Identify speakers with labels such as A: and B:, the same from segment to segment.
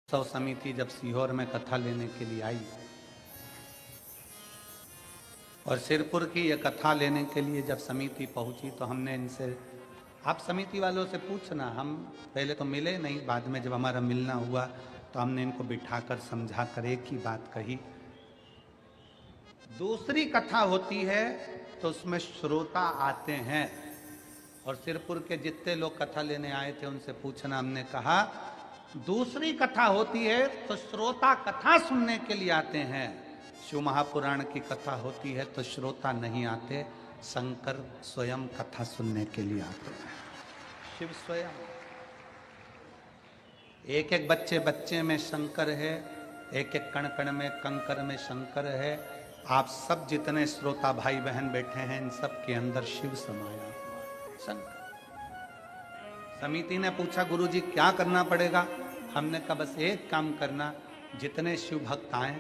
A: उत्सव समिति जब सीहोर में कथा लेने के लिए आई और सिरपुर की ये कथा लेने के लिए जब समिति पहुंची तो हमने इनसे, आप समिति वालों से पूछना, हम पहले तो मिले नहीं, बाद में जब हमारा मिलना हुआ तो हमने इनको बिठाकर समझाकर एक ही बात कही, दूसरी कथा होती है तो उसमें श्रोता आते हैं। और सिरपुर के जितने लोग कथा लेने आए थे उनसे पूछना, हमने कहा दूसरी कथा होती है तो श्रोता कथा सुनने के लिए आते हैं, शिव महापुराण की कथा होती है तो श्रोता नहीं आते, शंकर स्वयं कथा सुनने के लिए आते हैं। शिव स्वयं, एक एक बच्चे बच्चे में शंकर है, एक एक कण कण में कंकर में शंकर है। आप सब जितने श्रोता भाई बहन बैठे हैं इन सब के अंदर शिव समाया हुआ है, शंकर। समिति ने पूछा गुरुजी क्या करना पड़ेगा? हमने कहा बस एक काम करना, जितने शिव भक्त आए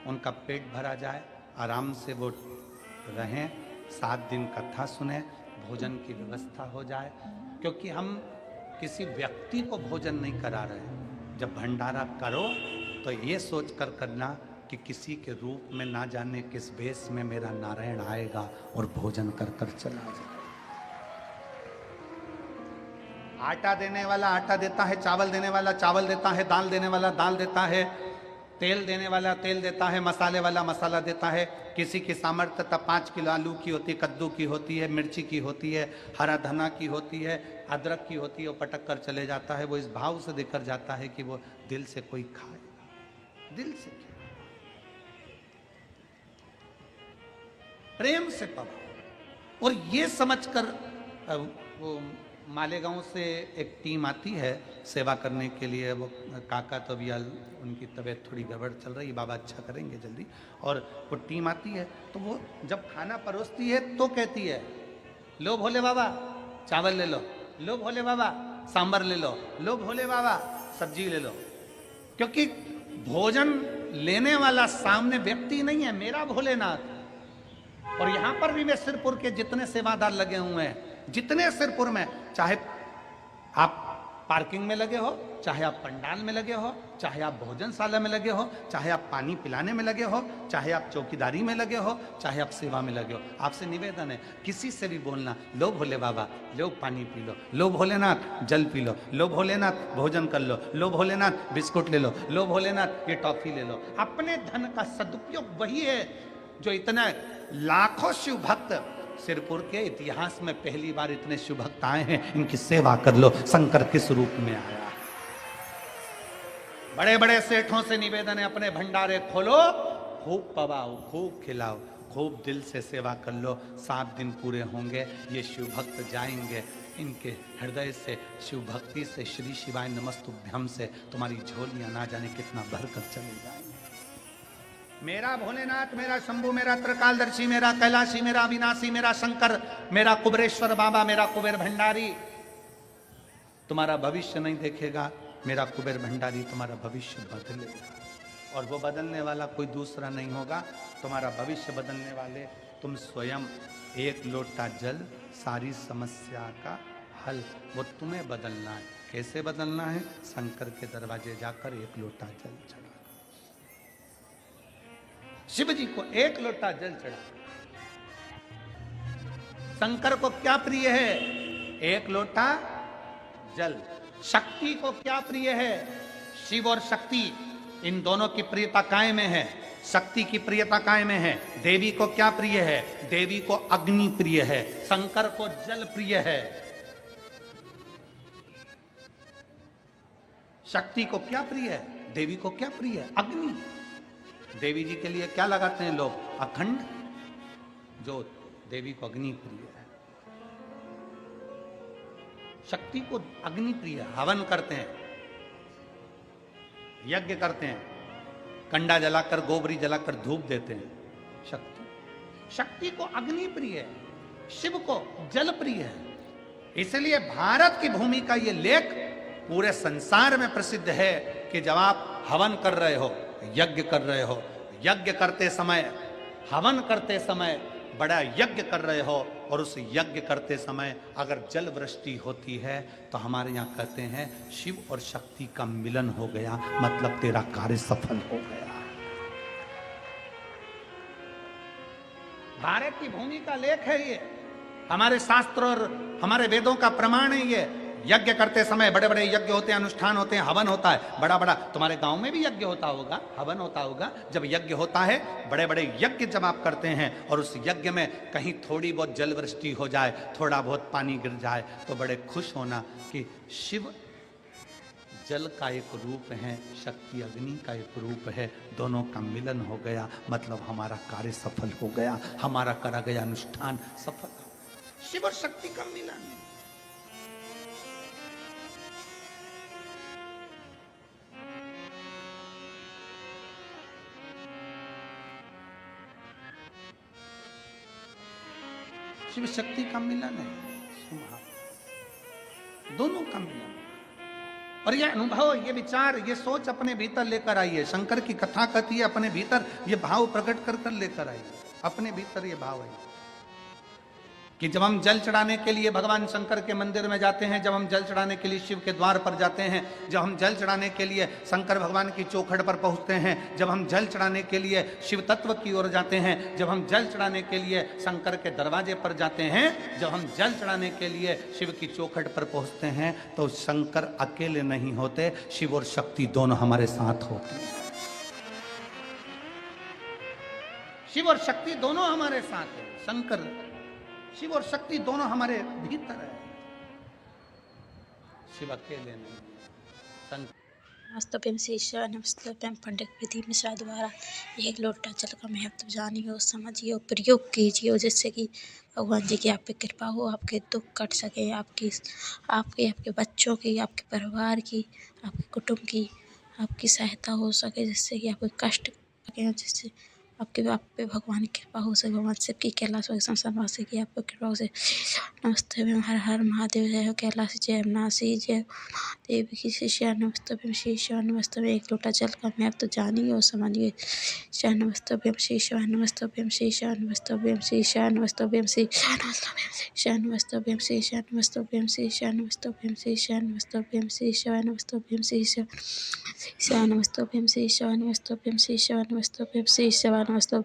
A: उनका पेट भरा जाए, आराम से वो रहें, 7 दिन कथा सुने, भोजन की व्यवस्था हो जाए, क्योंकि हम किसी व्यक्ति को भोजन नहीं करा रहे। जब भंडारा करो तो ये सोच कर करना कि किसी के रूप में ना जाने किस वेश में मेरा नारायण आएगा और भोजन कर कर चला जाए। आटा देने वाला आटा देता है, चावल देने वाला चावल देता है, दाल देने वाला दाल देता है, तेल देने वाला तेल देता है, मसाले वाला मसाला देता है। किसी की सामर्थ्यता 5 किलो आलू की होती है, कद्दू की होती है, मिर्ची की होती है, हरा धना की होती है, अदरक की होती है, वो पटक कर चले जाता है। वो इस भाव से देकर जाता है कि वो दिल से कोई खाए, दिल से प्रेम से पवा। और ये समझकर वो मालेगांव से एक टीम आती है सेवा करने के लिए। वो काका तो अभी उनकी तबीयत थोड़ी गड़बड़ चल रही है, बाबा अच्छा करेंगे जल्दी। और वो टीम आती है तो वो जब खाना परोसती है तो कहती है, लो भोले बाबा चावल ले लो, लो भोले बाबा सांबर ले लो, लो भोले बाबा सब्जी ले लो। क्योंकि भोजन लेने वाला सामने व्यक्ति नहीं है, मेरा भोलेनाथ। और यहां पर भी मैं सिरपुर के जितने सेवादार लगे हुए हैं, जितने सिरपुर में, चाहे आप पार्किंग में लगे हो, चाहे आप पंडाल में लगे हो, चाहे आप भोजनशाला में लगे हो, चाहे आप पानी पिलाने में लगे हो, चाहे आप चौकीदारी में लगे हो, चाहे आप सेवा में लगे हो, आपसे निवेदन है किसी से भी बोलना, लो भोले बाबा लो पानी पी लो, लो भोलेनाथ जल पी लो, लो भोलेनाथ भोजन कर लो, लो भोलेनाथ बिस्कुट ले लो, लो भोलेनाथ ये टॉफी ले लो। अपने धन का सदुपयोग वही है जो इतना लाखों शिव भक्त, सिरपुर के इतिहास में पहली बार इतने शिव भक्त आए हैं, इनकी सेवा कर लो। शंकर किस रूप में आया? बड़े बड़े सेठों से निवेदन है, अपने भंडारे खोलो, खूब पवाओ, खूब खिलाओ, खूब दिल से सेवा कर लो। 7 दिन पूरे होंगे, ये शिव भक्त जाएंगे, इनके हृदय से शिव भक्ति से श्री शिवाय नमस्तुभ्यम से तुम्हारी झोलियां ना जाने कितना भर कर चली जाएंगी। मेरा भोलेनाथ, मेरा शंभू, मेरा त्रिकालदर्शी, मेरा कैलाशी, मेरा अविनाशी, मेरा शंकर, मेरा कुबेरेश्वर बाबा, मेरा कुबेर भंडारी तुम्हारा भविष्य नहीं देखेगा, मेरा कुबेर भंडारी तुम्हारा भविष्य बदलेगा। और वो बदलने वाला कोई दूसरा नहीं होगा, तुम्हारा भविष्य बदलने वाले तुम स्वयं। 1 लोटा जल सारी समस्या का हल, वो तुम्हें बदलना है। कैसे बदलना है? शंकर के दरवाजे जाकर 1 लोटा जल चढ़ा, शिव जी को 1 लोटा जल चढ़ा। शंकर को क्या प्रिय है? 1 लोटा जल। शक्ति को क्या प्रिय है? शिव और शक्ति इन दोनों की प्रियता काय में है? शक्ति की प्रियता काय में है? देवी को क्या प्रिय है? देवी को अग्नि प्रिय है, शंकर को जल प्रिय है। शक्ति को क्या प्रिय है? देवी को क्या प्रिय है? अग्नि। देवी जी के लिए क्या लगाते हैं लोग? अखंड ज्योत। देवी को अग्नि प्रिय है, शक्ति को अग्नि प्रिय है। हवन करते हैं, यज्ञ करते हैं, कंडा जलाकर गोबरी जलाकर धूप देते हैं। शक्ति को अग्नि प्रिय है, शिव को जल प्रिय है। इसलिए भारत की भूमि का यह लेख पूरे संसार में प्रसिद्ध है कि जब आप हवन कर रहे हो, यज्ञ कर रहे हो, यज्ञ करते समय, हवन करते समय बड़ा यज्ञ कर रहे हो और उस यज्ञ करते समय अगर जल वृष्टि होती है तो हमारे यहाँ कहते हैं शिव और शक्ति का मिलन हो गया, मतलब तेरा कार्य सफल हो गया। भारत की भूमि का लेख है ये, हमारे शास्त्र और हमारे वेदों का प्रमाण है ये। यज्ञ करते समय बड़े बड़े यज्ञ होते हैं, अनुष्ठान होते हैं, हवन होता है बड़ा बड़ा। तुम्हारे गांव में भी यज्ञ होता होगा, हवन होता होगा। जब यज्ञ होता है, बड़े बड़े यज्ञ जब आप करते हैं और उस यज्ञ में कहीं थोड़ी बहुत जल वृष्टि हो जाए, थोड़ा बहुत पानी गिर जाए, तो बड़े खुश होना कि शिव जल का एक रूप है, शक्ति अग्नि का एक रूप है, दोनों का मिलन हो गया, मतलब हमारा कार्य सफल हो गया, हमारा करा गया अनुष्ठान सफल हो गया। शिव और शक्ति का मिलन। शिव शक्ति का मिलन है, दोनों का मिलन। और ये अनुभव, ये विचार, ये सोच अपने भीतर लेकर आइए। शंकर की कथा कहती है अपने भीतर ये भाव प्रकट कर कर लेकर आइए, अपने भीतर ये भाव है कि जब हम जल चढ़ाने के लिए भगवान शंकर के मंदिर में जाते हैं, जब हम जल चढ़ाने के लिए शिव के द्वार पर जाते हैं, जब हम जल चढ़ाने के लिए शंकर भगवान की चौखट पर पहुंचते हैं, जब हम जल चढ़ाने के लिए शिव तत्व की ओर जाते हैं, जब हम जल चढ़ाने के लिए शंकर के दरवाजे पर जाते हैं, जब हम जल चढ़ाने के लिए शिव की चौखट पर पहुंचते हैं, तो शंकर अकेले नहीं होते, शिव और शक्ति दोनों हमारे साथ होते हैं। शिव और शक्ति दोनों हमारे साथ है। शंकर, शिव और शक्ति दोनों हमारे भीतर है, शिव अकेले नहीं।
B: नमस्तभ्यं शिष्य नमस्तभ्यं पंडित विधि मिश्रा द्वारा एक लोटा जल का महत्व जानिए और समझिए, प्रयोग कीजिए, जिससे कि भगवान जी की आप पे कृपा हो, आपके दुख कट सके, आपके बच्चों की, आपके परिवार की, आपके कुटुंब की आपकी सहायता हो सके, जिससे कि आपको कष्ट सके, जिससे आप पे भगवान की कृपा हो सके, भगवान शिव की कैलाश संवासी की आपको कृपा हो सके। नमस्ते हर हर महादेव, जय हो कैलाश, जय अविनाशी, जय देवी की शिष्या नमस्तभ्यं शिष्य नमस्तभ्यं। एक लोटा जल का महत्व जानिए और समझिए। शिष्य नमस्तभ्यं शिष्य नमस्तभ्यं शिष्य नमस्तभ्यं शिष्य नमस्तभ्यं शिष्य नमस्तभ्यं शिष्य नमस्तभ्यं शिष्य नमस्तभ्यं शिष्य नमस्तभ्यं शिष्य नमस्तभ्यं शिष्य नमस्तभ्यं शिष्य नमस्तभ्यं शिष्य नमस्तभ्यं शिष्य नमस्तभ्यं शिष्य नमस्तभ्यं